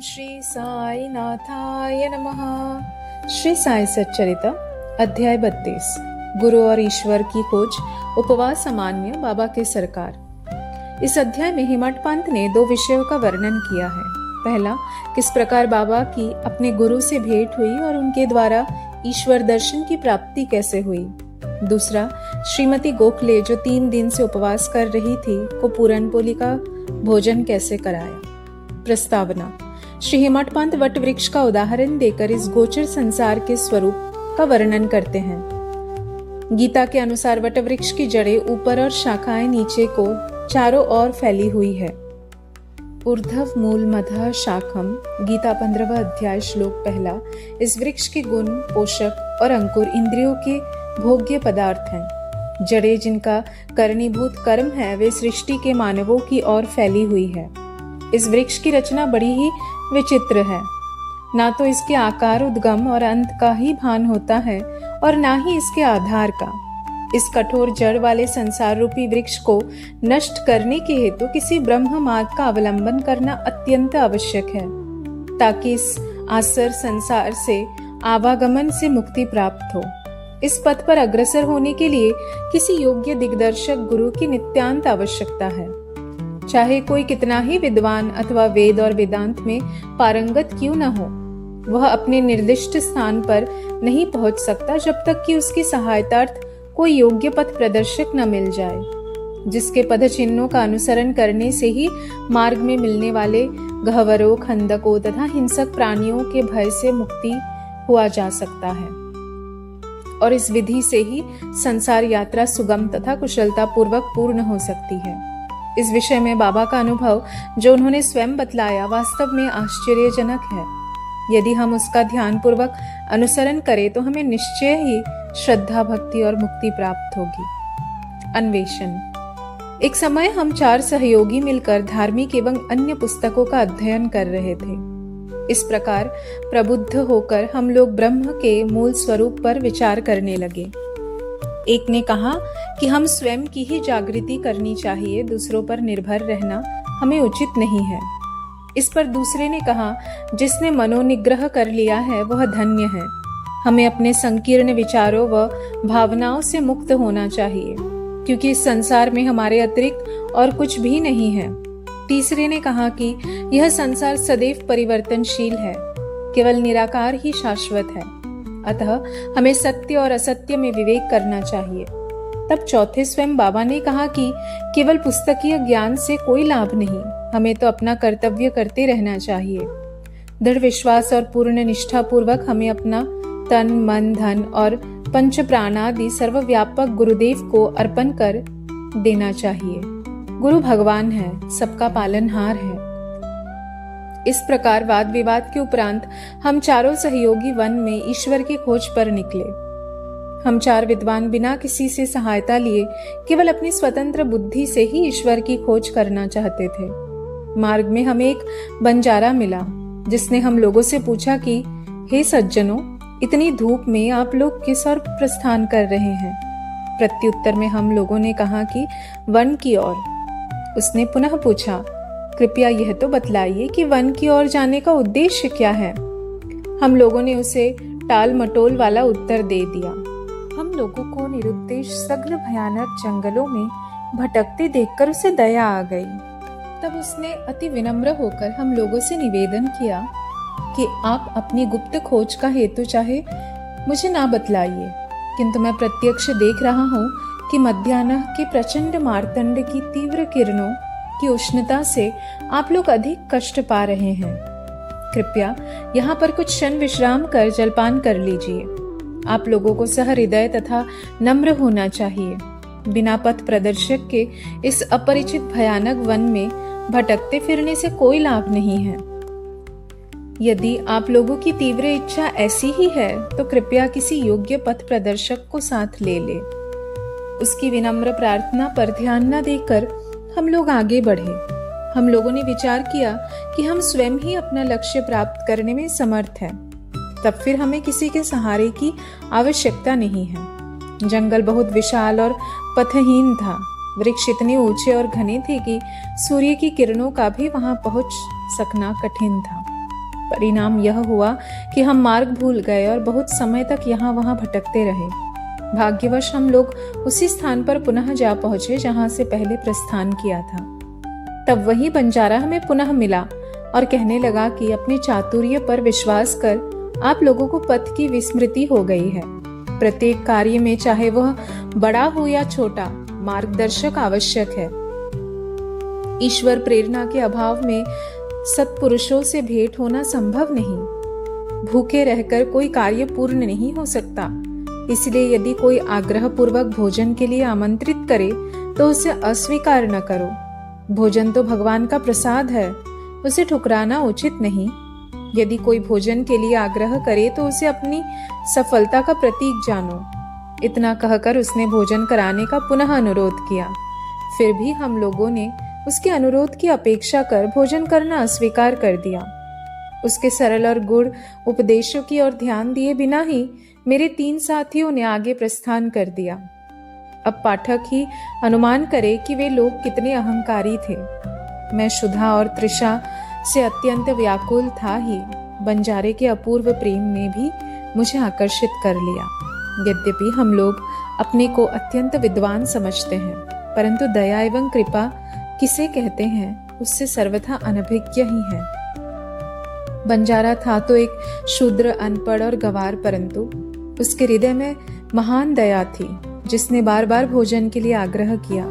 श्री साई नाथाय नमः। श्री साई सच्चरित्र अध्याय 32 गुरु और ईश्वर की खोज उपवास सामान्य बाबा के सरकार। इस अध्याय में हेमट पंत ने दो विषयों का वर्णन किया है। पहला, किस प्रकार बाबा की अपने गुरु से भेंट हुई और उनके द्वारा ईश्वर दर्शन की प्राप्ति कैसे हुई। दूसरा, श्रीमती गोखले जो 3 दिन से उपवास कर रही थी को पूरनपोली का भोजन कैसे कराया। प्रस्तावना। श्री हेमट पंत वट वृक्ष का उदाहरण देकर इस गोचर संसार के स्वरूप का वर्णन करते हैं। गीता के अनुसार वट वृक्ष की जड़ें ऊपर और शाखाएं नीचे को चारों ओर फैली हुई है। ऊर्ध्व मूल मध्य शाखम, गीता 15वां अध्याय श्लोक 1। इस वृक्ष के गुण, पोषक और अंकुर इंद्रियों के भोग्य पदार्थ हैं। जड़ें जिनका करणीभूत कर्म है वे सृष्टि के मानवों की ओर फैली हुई है। इस वृक्ष की रचना बड़ी ही विचित्र है। ना तो इसके आकार, उद्गम और अंत का ही भान होता है और ना ही इसके आधार का। इस कठोर जड़ वाले संसार रूपी वृक्ष को नष्ट करने के हेतु किसी ब्रह्म मार्ग का अवलंबन करना अत्यंत आवश्यक है, ताकि इस आसर संसार से आवागमन से मुक्ति प्राप्त हो। इस पथ पर अग्रसर होने के लिए किसी योग्य दिग्दर्शक गुरु की नित्यांत आवश्यकता है। चाहे कोई कितना ही विद्वान अथवा वेद और वेदांत में पारंगत क्यों न हो, वह अपने निर्दिष्ट स्थान पर नहीं पहुंच सकता जब तक कि उसकी सहायतार्थ कोई योग्य पथ प्रदर्शक न मिल जाए, जिसके पद चिन्हों का अनुसरण करने से ही मार्ग में मिलने वाले गह्वरों, खंदकों तथा हिंसक प्राणियों के भय से मुक्ति हुआ जा सकता है। और इस विधि से ही संसार यात्रा सुगम तथा कुशलता पूर्वक पूर्ण हो सकती है। इस विषय में बाबा का अनुभव जो उन्होंने स्वयं बतलाया वास्तव में आश्चर्यजनक है। यदि हम उसका ध्यान पूर्वक अनुसरण करें तो हमें निश्चय ही श्रद्धा, भक्ति और मुक्ति प्राप्त होगी। अन्वेषण। एक समय हम 4 सहयोगी मिलकर धार्मिक एवं अन्य पुस्तकों का अध्ययन कर रहे थे। इस प्रकार प्रबुद्ध होकर हम लोग ब्रह्म के मूल स्वरूप पर विचार करने लगे। एक ने कहा कि हम स्वयं की ही जागृति करनी चाहिए, दूसरों पर निर्भर रहना हमें उचित नहीं है। इस पर दूसरे ने कहा, जिसने मनोनिग्रह कर लिया है वह धन्य है, हमें अपने संकीर्ण विचारों व भावनाओं से मुक्त होना चाहिए, क्योंकि इस संसार में हमारे अतिरिक्त और कुछ भी नहीं है। तीसरे ने कहा कि यह संसार सदैव परिवर्तनशील है, केवल निराकार ही शाश्वत है, अतः हमें सत्य और असत्य में विवेक करना चाहिए। तब चौथे स्वयं बाबा ने कहा कि केवल पुस्तकीय ज्ञान से कोई लाभ नहीं, हमें तो अपना कर्तव्य करते रहना चाहिए। दृढ़ विश्वास और पूर्ण निष्ठा पूर्वक हमें अपना तन, मन, धन और पंच प्राणादि सर्वव्यापक गुरुदेव को अर्पण कर देना चाहिए। गुरु भगवान है, सबका पालनहार है। इस प्रकार वाद विवाद के उपरांत हम चारों सहयोगी वन में ईश्वर की खोज पर निकले। हम 4 विद्वान बिना किसी से सहायता लिए केवल अपनी स्वतंत्र बुद्धि से ही ईश्वर की खोज करना चाहते थे। मार्ग में हमें एक बंजारा मिला, जिसने हम लोगों से पूछा कि हे सज्जनों, इतनी धूप में आप लोग किस ओर प्रस्थान कर रहे हैं। प्रत्युत्तर में हम लोगों ने कहा कि वन की ओर। उसने पुनः पूछा, कृपया यह तो बतलाइए कि वन की ओर जाने का उद्देश्य क्या है। हम लोगों ने उसे टाल मटोल वाला उत्तर दे दिया। हम लोगों को निरुद्देश सघन भयानक जंगलों में भटकते देखकर उसे दया आ गई। तब उसने अति विनम्र होकर हम लोगों से निवेदन किया कि आप अपनी गुप्त खोज का हेतु चाहे मुझे ना बतलाइए, किंतु मैं प्रत्यक्ष देख रहा हूँ कि मध्याह्न के प्रचंड मार्तंड की तीव्र किरणों की उष्णता से आप लोग अधिक कष्ट पा रहे हैं। कृपया यहाँ पर कुछ क्षण विश्राम कर जलपान कर लीजिए। आप लोगों को सहृदय तथा नम्र होना चाहिए। बिना पथ प्रदर्शक के इस अपरिचित भयानक वन में भटकते फिरने से कोई लाभ नहीं है। यदि आप लोगों की तीव्र इच्छा ऐसी ही है तो कृपया किसी योग्य पथ प्रदर्शक को साथ ले ले। उसकी विनम्र प्रार्थना पर ध्यान न देकर हम लोग आगे बढ़े। हम लोगों ने विचार किया कि हम स्वयं ही अपना लक्ष्य प्राप्त करने में समर्थ हैं। तब फिर हमें किसी के सहारे की आवश्यकता नहीं है। जंगल बहुत विशाल और पथहीन था। वृक्ष इतने ऊंचे और घने थे कि सूर्य की किरणों का भी वहां पहुंच सकना कठिन था। परिणाम यह हुआ कि हम मार्ग भूल गए और बहुत समय तक यहाँ वहाँ भटकते रहे। भाग्यवश हम लोग उसी स्थान पर पुनः जा पहुंचे जहां से पहले प्रस्थान किया था। तब वही बंजारा हमें पुनः मिला और कहने लगा कि अपने चातुर्य पर विश्वास कर आप लोगों को पथ की विस्मृति हो गई है। प्रत्येक कार्य में, चाहे वह बड़ा हो या छोटा, मार्गदर्शक आवश्यक है। ईश्वर प्रेरणा के अभाव में सत्पुरुषों से भेंट होना संभव नहीं। भूखे रहकर कोई कार्य पूर्ण नहीं हो सकता। इसलिए यदि कोई आग्रह पूर्वक भोजन के लिए आमंत्रित करे तो उसे अस्वीकार न करो। भोजन तो भगवान का प्रसाद है, उसे ठुकराना उचित नहीं। यदि कोई भोजन के लिए आग्रह करे तो उसे अपनी सफलता का प्रतीक जानो। इतना कहकर उसने भोजन कराने का पुनः अनुरोध किया। फिर भी हम लोगों ने उसके अनुरोध की अपेक्षा कर भोजन करना अस्वीकार कर दिया। उसके सरल और गुड़ उपदेशों की ओर ध्यान दिए बिना ही मेरे 3 साथियों ने आगे प्रस्थान कर दिया। अब पाठक ही अनुमान करे कि वे लोग कितने अहंकारी थे। मैं शुद्धा और तृषा से अत्यंत व्याकुल था ही बंजारे के अपूर्व प्रेम ने भी मुझे आकर्षित कर लिया। यद्यपि हम लोग अपने को अत्यंत विद्वान समझते हैं, परंतु दया एवं कृपा किसे कहते हैं उससे सर्वथा अनभिज्ञ ही है। बंजारा था तो एक शूद्र, अनपढ़ और गंवार, परंतु उसके हृदय में महान दया थी, जिसने बार बार भोजन के लिए आग्रह किया।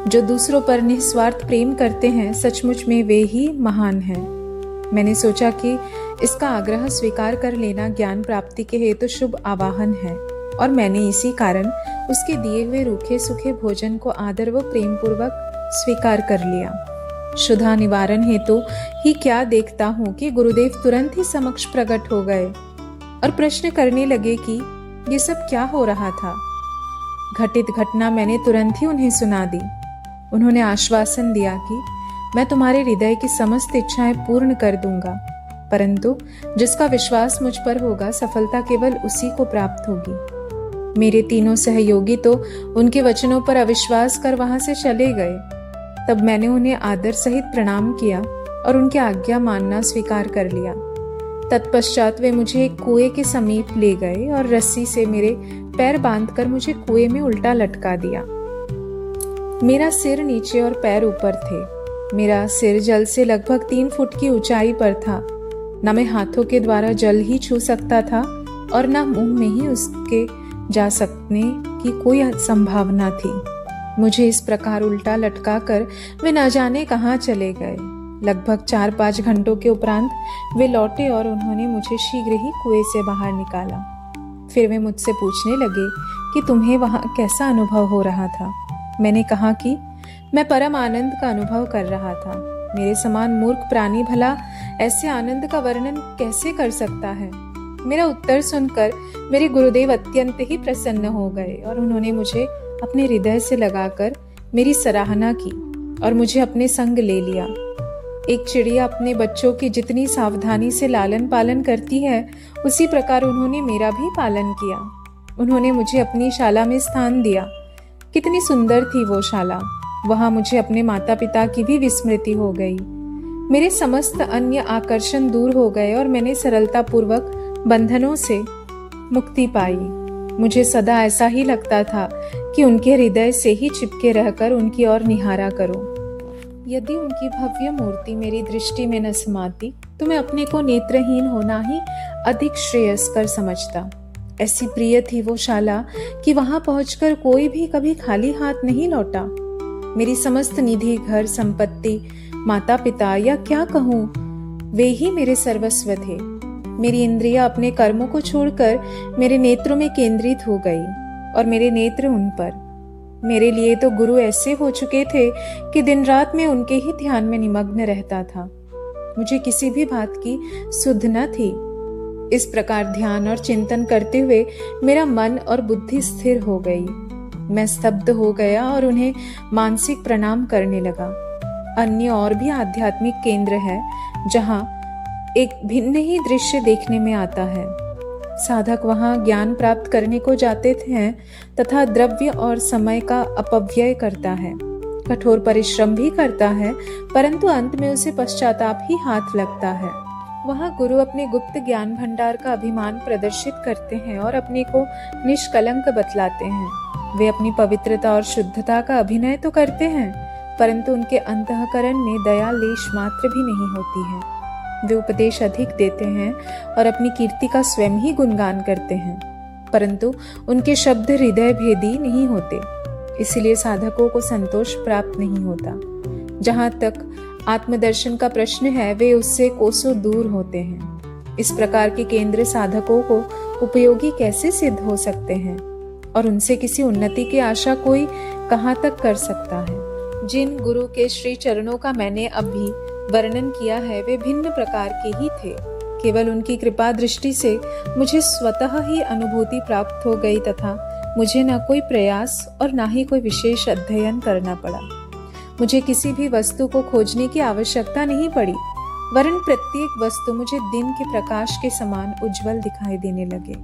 जो दूसरों पर निस्वार्थ प्रेम करते हैं, सचमुच में वे ही महान हैं। मैंने सोचा कि इसका आग्रह स्वीकार कर लेना ज्ञान प्राप्ति के हेतु शुभ आवाहन है, और मैंने इसी कारण उसके दिए हुए रूखे सूखे भोजन को आदर व प्रेम पूर्वक स्वीकार कर लिया। शुद्धा निवारण हेतु ही क्या देखता हूँ कि गुरुदेव तुरंत ही समक्ष प्रकट हो गए और प्रश्न करने लगे कि ये सब क्या हो रहा था। घटित घटना मैंने तुरंत ही उन्हें सुना दी। उन्होंने आश्वासन दिया कि मैं तुम्हारे हृदय की समस्त इच्छाएं पूर्ण कर दूंगा, परंतु जिसका विश्वास मुझ पर होगा, सफलता केवल उसी को प्राप्त होगी। मेरे तीनों सहयोगी तो उनके वचनों पर अविश्वास कर वहां से चले गए। तब मैंने उन्हें आदर सहित प्रणाम किया और उनकी आज्ञा मानना स्वीकार कर लिया। तत्पश्चात वे मुझे एक कुएं के समीप ले गए और रस्सी से मेरे पैर बांधकर मुझे कुएं में उल्टा लटका दिया। मेरा सिर नीचे और पैर ऊपर थे। मेरा सिर जल से लगभग 3 फुट की ऊंचाई पर था। न मैं हाथों के द्वारा जल ही छू सकता था और न मुंह में ही उसके जा सकने की कोई संभावना थी। मुझे इस प्रकार उल्टा लटकाकर वे न जाने कहाँ चले गए। लगभग 4-5 घंटों के उपरांत वे लौटे और उन्होंने मुझे शीघ्र ही कुएं से बाहर निकाला। फिर वे मुझसे पूछने लगे कि तुम्हें वहां कैसा अनुभव हो रहा था। मैंने कहा कि मैं परम आनंद का अनुभव कर रहा था। मेरे समान मूर्ख प्राणी भला ऐसे आनंद का वर्णन कैसे कर सकता है। मेरा उत्तर सुनकर मेरे गुरुदेव अत्यंत ही प्रसन्न हो गए और उन्होंने मुझे अपने हृदय से लगाकर मेरी सराहना की और मुझे अपने संग ले लिया। एक चिड़िया अपने बच्चों की जितनी सावधानी से लालन पालन करती है, उसी प्रकार उन्होंने मेरा भी पालन किया। उन्होंने मुझे अपनी शाला में स्थान दिया। कितनी सुंदर थी वो शाला। वहां मुझे अपने माता पिता की भी विस्मृति हो गई। मेरे समस्त अन्य आकर्षण दूर हो गए और मैंने सरलता पूर्वक बंधनों से मुक्ति पाई। मुझे सदा ऐसा ही लगता था कि उनके हृदय से ही चिपके रहकर उनकी ओर निहारा करूं। यदि उनकी भव्य मूर्ति मेरी दृष्टि में न समाती तो मैं अपने को नेत्रहीन होना ही अधिक श्रेयस्कर समझता। ऐसी प्रिय थी वो शाला कि वहां पहुंचकर कोई भी कभी खाली हाथ नहीं लौटा। मेरी समस्त निधि, घर, संपत्ति, माता पिता या क्या कहूँ, वे ही मेरे सर्वस्व थे। मेरी इंद्रियां अपने कर्मों को छोड़कर मेरे नेत्रों में केंद्रित हो गई और मेरे नेत्र उन पर। मेरे लिए तो गुरु ऐसे हो चुके थे कि दिन रात में उनके ही ध्यान में निमग्न रहता था। मुझे किसी भी बात की सुध न थी। इस प्रकार ध्यान और चिंतन करते हुए मेरा मन और बुद्धि स्थिर हो गई। मैं स्तब्ध हो गया और उन्हें मानसिक प्रणाम करने लगा। अन्य और भी आध्यात्मिक केंद्र है जहाँ एक भिन्न ही दृश्य देखने में आता है। साधक वहां ज्ञान प्राप्त करने को जाते हैं तथा द्रव्य और समय का अपव्यय करता है, कठोर परिश्रम भी करता है, परंतु अंत में उसे पश्चाताप ही हाथ लगता है। वहाँ गुरु अपने गुप्त ज्ञान भंडार का अभिमान प्रदर्शित करते हैं और अपने को निष्कलंक बतलाते हैं। वे अपनी पवित्रता और शुद्धता का अभिनय तो करते हैं, परंतु उनके अंतःकरण में दया लेश मात्र भी नहीं होती है। वे उपदेश अधिक देते हैं और अपनी कीर्ति का स्वयं ही गुणगान करते हैं, परंतु उनके शब्द हृदय भेदी नहीं होते, इसलिए साधकों को संतोष प्राप्त नहीं होता। जहाँ तक आत्मदर्शन का प्रश्न है, वे उससे कोसों दूर होते हैं। इस प्रकार के केंद्र साधकों को उपयोगी कैसे सिद्ध हो सकते हैं और उनसे किसी उन्नति की आशा कोई कहाँ तक कर सकता है। जिन गुरु के श्री चरणों का मैंने अभी वर्णन किया है, वे भिन्न प्रकार के ही थे। केवल उनकी कृपा दृष्टि से मुझे स्वतः ही अनुभूति प्राप्त हो गई तथा मुझे न कोई प्रयास और न ही कोई विशेष अध्ययन करना पड़ा। मुझे किसी भी वस्तु को खोजने की आवश्यकता नहीं पड़ी, वरन प्रत्येक वस्तु मुझे दिन के प्रकाश के समान उज्जवल दिखाई देने लगे।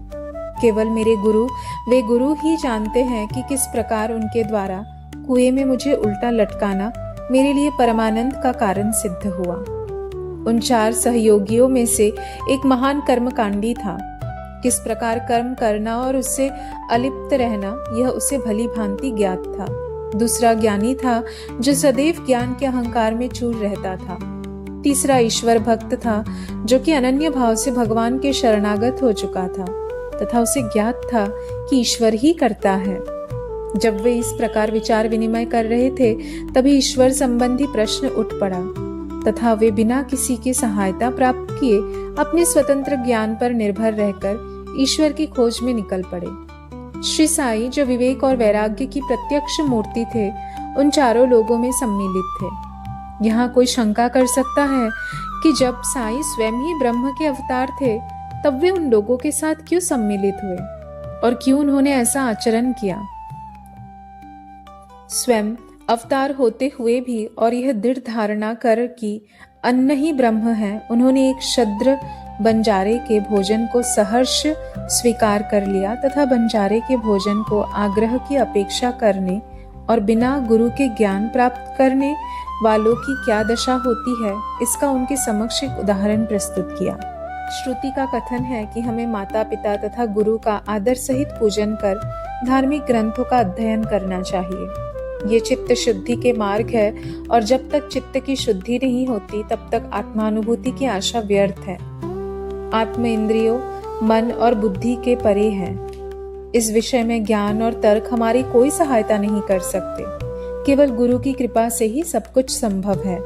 केवल मेरे गुरु, वे गुरु ही जानते हैं कि किस प्रकार उनके द्वारा कुएं में मुझे उल्टा लटकाना मेरे लिए परमानंद का कारण सिद्ध हुआ। उन 4 सहयोगियों में से एक महान कर्मकांडी था। किस प्रकार कर्म करना और उससे अलिप्त रहना, यह उसे भली भांति ज्ञात था। दूसरा ज्ञानी था, जो सदैव ज्ञान के अहंकार में चूर रहता था। तीसरा ईश्वर भक्त था, जो कि अनन्य भाव से भगवान के शरणागत हो चुका था तथा उसे ज्ञात था कि ईश्वर ही करता है। जब वे इस प्रकार विचार विनिमय कर रहे थे, तभी ईश्वर संबंधी प्रश्न उठ पड़ा तथा वे बिना किसी की सहायता प्राप्त किए अपने स्वतंत्र ज्ञान पर निर्भर रहकर ईश्वर की खोज में निकल पड़े। श्री साई, जो विवेक और वैराग्य की प्रत्यक्ष मूर्ति थे, उन चारों लोगों में सम्मिलित थे। यहाँ कोई शंका कर सकता है कि जब साई स्वयं ही ब्रह्म के अवतार थे, तब वे उन लोगों के साथ क्यों सम्मिलित हुए और क्यों उन्होंने ऐसा आचरण किया। स्वयं अवतार होते हुए भी और यह दृढ़ धारणा कर कि अन्न ही ब्रह्म है, उन्होंने एक शद्र बंजारे के भोजन को सहर्ष स्वीकार कर लिया तथा बंजारे के भोजन को आग्रह की अपेक्षा करने और बिना गुरु के ज्ञान प्राप्त करने वालों की क्या दशा होती है, इसका उनके समक्ष एक उदाहरण प्रस्तुत किया। श्रुति का कथन है कि हमें माता पिता तथा गुरु का आदर सहित पूजन कर धार्मिक ग्रंथों का अध्ययन करना चाहिए। ये चित्त शुद्धि के मार्ग है और जब तक चित्त की शुद्धि नहीं होती, तब तक आत्मानुभूति की आशा व्यर्थ है। आत्म इंद्रियों, मन और बुद्धि के परे है। इस विषय में ज्ञान और तर्क हमारी कोई सहायता नहीं कर सकते। केवल गुरु की कृपा से ही सब कुछ संभव है।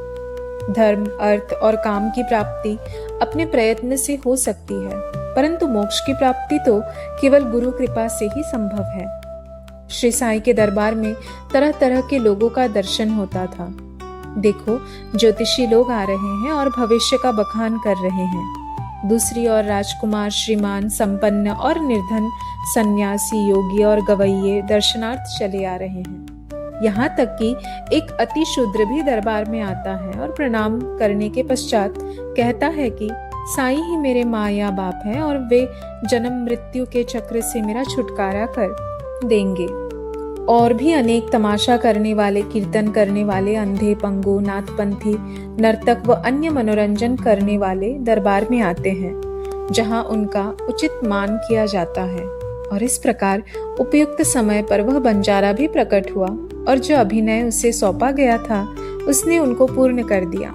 धर्म, अर्थ और काम की प्राप्ति अपने प्रयत्न से हो सकती है, परंतु मोक्ष की प्राप्ति तो केवल गुरु कृपा से ही संभव है। श्री साई के दरबार में तरह तरह के लोगों का दर्शन होता था। देखो, ज्योतिषी लोग आ रहे हैं और भविष्य का बखान कर रहे हैं। दूसरी ओर राजकुमार, श्रीमान, संपन्न और निर्धन, सन्यासी, योगी और गवैये दर्शनार्थ चले आ रहे हैं। यहाँ तक कि एक अति शूद्र भी दरबार में आता है और प्रणाम करने के पश्चात कहता है कि साईं ही मेरे माँ या बाप हैं और वे जन्म मृत्यु के चक्र से मेरा छुटकारा कर देंगे। और भी अनेक तमाशा करने वाले, कीर्तन करने वाले, अंधे, पंगु, नाथपंथी, नर्तक व अन्य मनोरंजन करने वाले दरबार में आते हैं, जहाँ उनका उचित मान किया जाता है। और इस प्रकार उपयुक्त समय पर वह बंजारा भी प्रकट हुआ और जो अभिनय उसे सौंपा गया था, उसने उनको पूर्ण कर दिया।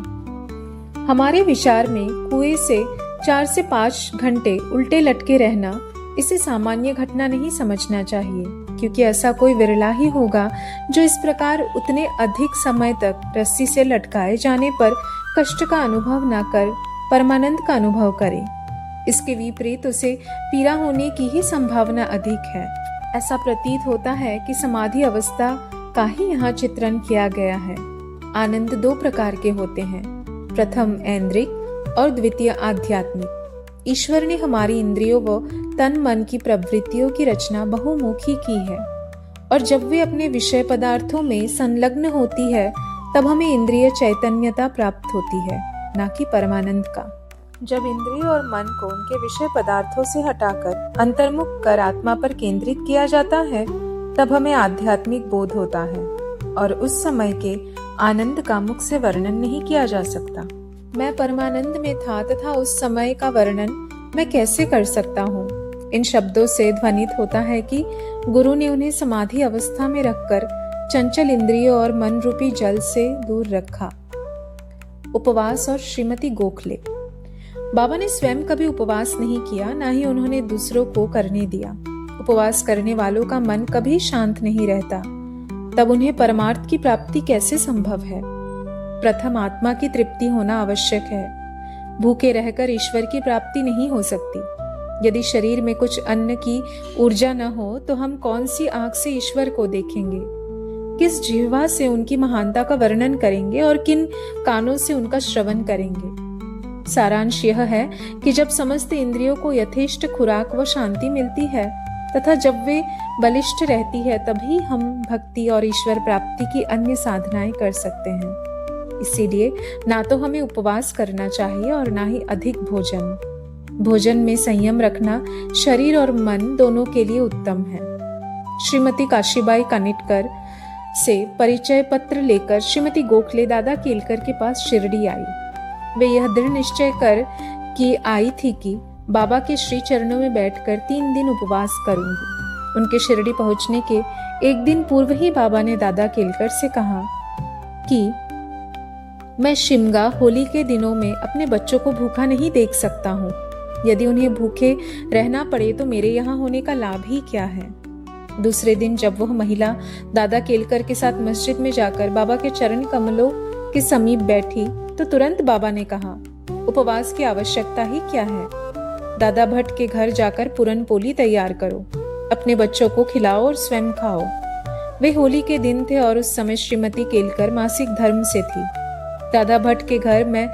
हमारे विचार में कुएं से 4 से 5 घंटे उल्टे लटके रहना, इसे सामान्य घटना नहीं समझना चाहिए, क्योंकि ऐसा कोई विरला ही होगा जो इस प्रकार उतने अधिक समय तक रस्सी से लटकाए जाने पर कष्ट का अनुभव न कर परमानंद का अनुभव करे। इसके विपरीत उसे पीड़ा होने की ही संभावना अधिक है। ऐसा प्रतीत होता है कि समाधि अवस्था का ही यहाँ चित्रण किया गया है। आनंद 2 प्रकार के होते हैं, प्रथम ऐन्द्रिक और द्वितीय आध्यात्मिक। ईश्वर ने हमारी इंद्रियों व तन मन की प्रवृत्तियों की रचना बहुमुखी की है, और जब वे अपने विषय पदार्थों में संलग्न होती है, तब हमें इंद्रिय चैतन्यता प्राप्त होती है, न कि परमानंद का। जब इंद्रियों और मन को उनके विषय पदार्थों से हटाकर अंतर्मुख कर आत्मा पर केंद्रित किया जाता है, तब हमें आध्यात्मिक बोध होता है, और उस समय के आनंद का मुख से वर्णन नहीं किया जा सकता। मैं परमानंद में था तथा उस समय का वर्णन मैं कैसे कर सकता हूँ। इन शब्दों से ध्वनित होता है कि गुरु ने उन्हें समाधि अवस्था में रखकर चंचल इंद्रियों और मन रूपी जल से दूर रखा। उपवास और श्रीमती गोखले। बाबा ने स्वयं कभी उपवास नहीं किया, ना ही उन्होंने दूसरों को करने दिया। उपवास करने वालों का मन कभी शांत नहीं रहता, तब उन्हें परमार्थ की प्राप्ति कैसे संभव है। प्रथम आत्मा की तृप्ति होना आवश्यक है। भूखे रहकर ईश्वर की प्राप्ति नहीं हो सकती। यदि शरीर में कुछ अन्न की ऊर्जा न हो तो हम कौन सी आंख से ईश्वर को देखेंगे, किस जिह्वा से उनकी महानता का वर्णन करेंगे और किन कानों से उनका श्रवण करेंगे। सारांश यह है कि जब समस्त इंद्रियों को यथेष्ट खुराक व शांति मिलती है तथा जब वे बलिष्ठ रहती है, तभी हम भक्ति और ईश्वर प्राप्ति की अन्य साधनाएं कर सकते हैं। इसीलिए ना तो हमें उपवास करना चाहिए और ना ही अधिक भोजन। भोजन में संयम रखना शरीर और मन दोनों के लिए उत्तम है। श्रीमती काशीबाई कानिटकर से परिचय पत्र लेकर श्रीमती गोखले दादा केलकर के पास शिरडी आई। वे यह दृढ़ निश्चय कर कि आई थी कि बाबा के श्री चरणों में बैठकर 3 दिन उपवास करूंगी। उनके शिरडी पहुंचने के एक दिन पूर्व ही बाबा ने दादा केलकर से कहा कि मैं शिमगा होली के दिनों में अपने बच्चों को भूखा नहीं देख सकता हूँ। यदि उन्हें भूखे रहना पड़े तो मेरे यहाँ होने का लाभ ही क्या है। दूसरे दिन जब वह महिला दादा केलकर के साथ मस्जिद में जाकर बाबा के चरण कमलों के समीप बैठी तो तुरंत बाबा ने कहा, उपवास की आवश्यकता ही क्या है। दादा भट्ट के घर जाकर पूरन पोली तैयार करो, अपने बच्चों को खिलाओ और स्वयं खाओ। वे होली के दिन थे और उस समय श्रीमती केलकर मासिक धर्म से थी। दादा भट्ट के घर में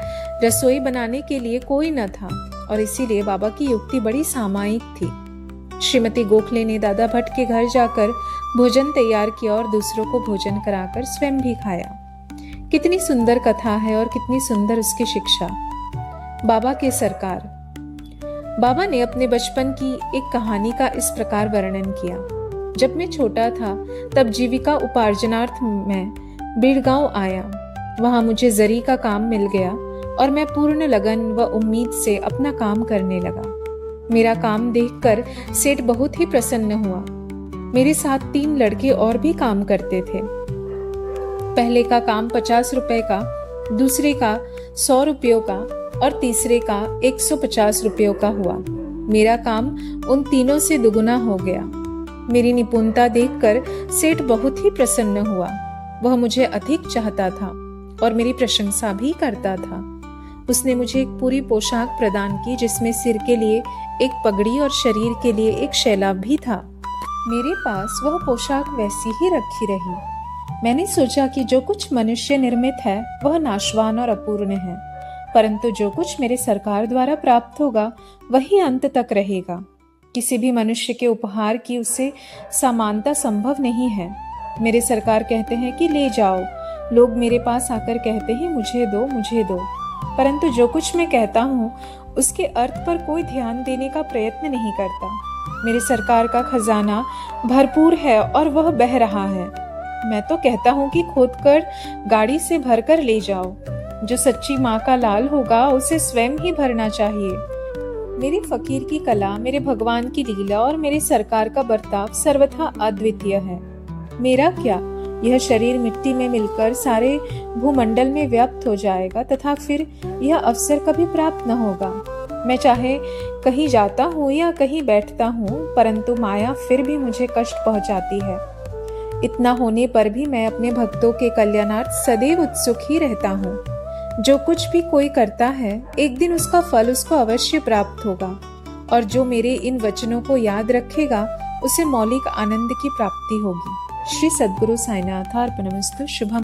रसोई बनाने के लिए कोई न था और इसीलिए बाबा की युक्ति बड़ी सामायिक थी। श्रीमती गोखले ने दादा भट्ट के घर जाकर भोजन तैयार किया और दूसरों को भोजन कराकर स्वयं भी खाया। कितनी सुंदर कथा है और कितनी सुंदर उसकी शिक्षा। बाबा के सरकार। बाबा ने अपने बचपन की एक कहानी का इस प्रकार वर्णन किया। जब मैं छोटा था तब जीविका उपार्जनार्थ मैं बीड़गांव आया। वहां मुझे जरी का काम मिल गया और मैं पूर्ण लगन व उम्मीद से अपना काम करने लगा। मेरा काम देखकर सेठ बहुत ही प्रसन्न हुआ। मेरे साथ 3 लड़के और भी काम करते थे। पहले का काम 50 रुपए का, दूसरे का 100 रुपयों का और तीसरे का 150 रुपयों का हुआ। मेरा काम उन तीनों से दुगुना हो गया। मेरी निपुणता देखकर सेठ बहुत ही प्रसन्न हुआ। वह मुझे अधिक चाहता था और मेरी प्रशंसा भी करता था। उसने मुझे एक पूरी पोशाक प्रदान की जिसमें सिर के लिए एक पगड़ी और शरीर के लिए एक शैलाभ भी था। मेरे पास वह पोशाक वैसी ही रखी रही। मैंने सोचा कि जो कुछ मनुष्य निर्मित है वह नाशवान और अपूर्ण है, परंतु जो कुछ मेरे सरकार द्वारा प्राप्त होगा वही अंत तक रहेगा। किसी भी मनुष्य के उपहार की उससे समानता संभव नहीं है। मेरे सरकार कहते हैं कि ले जाओ। लोग मेरे पास आकर कहते हैं मुझे दो, मुझे दो, परंतु जो कुछ मैं कहता हूँ उसके अर्थ पर कोई ध्यान देने का प्रयत्न नहीं करता। मेरे सरकार का खजाना भरपूर है और वह बह रहा है। मैं तो कहता हूँ कि खोदकर गाड़ी से भरकर ले जाओ। जो सच्ची माँ का लाल होगा उसे स्वयं ही भरना चाहिए। मेरी फकीर की कला, मेरे भगवान की लीला और मेरे सरकार का बर्ताव सर्वथा अद्वितीय है। मेरा क्या, यह शरीर मिट्टी में मिलकर सारे भूमंडल में व्याप्त हो जाएगा तथा फिर यह अवसर कभी प्राप्त न होगा। मैं चाहे कहीं जाता हूँ या कहीं बैठता हूँ, परंतु माया फिर भी मुझे कष्ट पहुँचाती है। इतना होने पर भी मैं अपने भक्तों के कल्याणार्थ सदैव उत्सुक ही रहता हूँ। जो कुछ भी कोई करता है एक दिन उसका फल उसको अवश्य प्राप्त होगा, और जो मेरे इन वचनों को याद रखेगा उसे मौलिक आनंद की प्राप्ति होगी। श्री सद्गुरु साईनाथ अर्पणमस्तु। शुभम।